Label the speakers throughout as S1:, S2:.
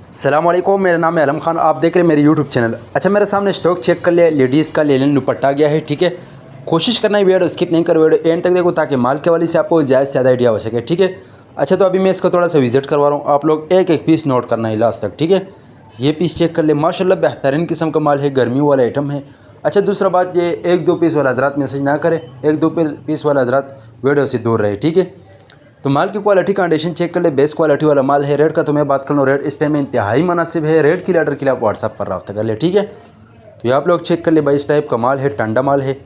S1: अस्सलामुअलैकुम, मेरा नाम है अलम खान। आप देख रहे हैं मेरे यूट्यूब चैनल। अच्छा, मेरे सामने स्टॉक चेक कर लिया, लेडीज़ का लेलन दुपट्टा आ गया है। ठीक है, कोशिश करना है वीडियो स्किप नहीं करो, वीडियो एंड तक देखो ताकि माल के वाले से आपको ज़्यादा से ज़्यादा आइडिया हो सके। ठीक है, अच्छा तो अभी मैं इसको थोड़ा सा विजिट करवा रहा हूँ, आप लोग एक एक पीस नोट करना है लास्ट तक। ठीक है, ये पीस चेक कर ले, माशाल्लाह बेहतरीन किस्म का माल है, गर्मी वाला आइटम है। अच्छा, दूसरा बात, ये एक दो पीस वाला हजरात मैसेज ना करें, एक दो पीस वाला हजरात वीडियो से दूर रहे। ठीक है, तो माल की क्वालिटी कंडीशन चेक कर ले, बेस्ट क्वालिटी वाला माल है। रेट का तो मैं बात कर लूँ, रेट इस टाइम में इंतहाई मुनासिब है। रेट की ऑर्डर के लिए आप व्हाट्सअप पर रब्ता कर ले। ठीक है, तो ये आप लोग चेक कर ले भाई, इस टाइप का माल है, ठंडा माल है।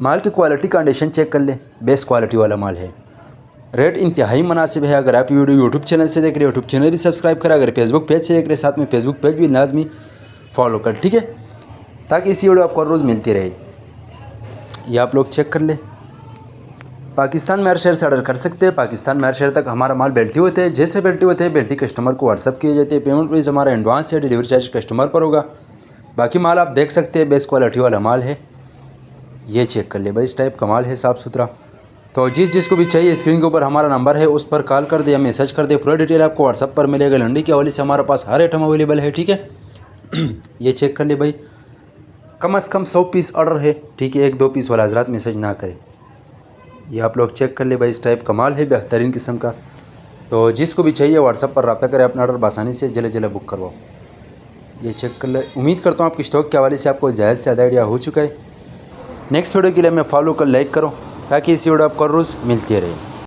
S1: माल की क्वालिटी कंडीशन चेक कर ले, बेस्ट क्वालिटी वाला माल है। रेट इंतहाई मुनासिब है। अगर आप वीडियो यूट्यूब चैनल से देख रहे हो, यूट्यूब चैनल भी सब्सक्राइब करें। अगर फेसबुक पेज से देख रहे, साथ में फेसबुक पेज भी लाजमी फॉलो कर। ठीक है, ताकि इसी वीडियो आपको रोज़ मिलती रहे। ये आप लोग चेक कर ले, पाकिस्तान में हर शहर से ऑर्डर कर सकते हैं। पाकिस्तान में हर शहर तक हमारा माल बेल्टी होते हैं। जैसे बेल्टी होते हैं, बेल्टी कस्टमर को व्हाट्सअप किए जाते हैं। पेमेंट प्लीज़ हमारा एडवांस या डिलीवरी चार्ज कस्टमर पर होगा। बाकी माल आप देख सकते हैं, बेस्ट क्वालिटी वाला माल है। ये चेक कर ले भाई, इस टाइप का माल है, साफ़ सुथरा। तो जिसको भी चाहिए, स्क्रीन के ऊपर हमारा नंबर है, उस पर कॉल कर दे या मैसेज कर दे। पूरा डिटेल आपको व्हाट्सअप पर मिलेगा। लंडी के हवाले से हमारे पास हर आइटम अवेलेबल है। ठीक है, ये चेक कर ले भाई, कम से कम 100 पीस ऑर्डर है। ठीक है, एक दो पीस वाला हजरात मैसेज ना करें। ये आप लोग चेक कर ले भाई, इस टाइप का माल है, बेहतरीन किस्म का। तो जिसको भी चाहिए व्हाट्सअप पर रब्ता करें, अपना ऑर्डर बसानी से जल्द जल्द बुक करवाओ। ये चेक कर ले, उम्मीद करता हूँ आपकी स्टॉक के हवाले से आपको ज़्यादा से ज़्यादा आइडिया हो चुका है। नेक्स्ट वीडियो के लिए मैं फॉलो कर लाइक करो, ताकि इसी वीडियो आपको रोज़ मिलती रहे।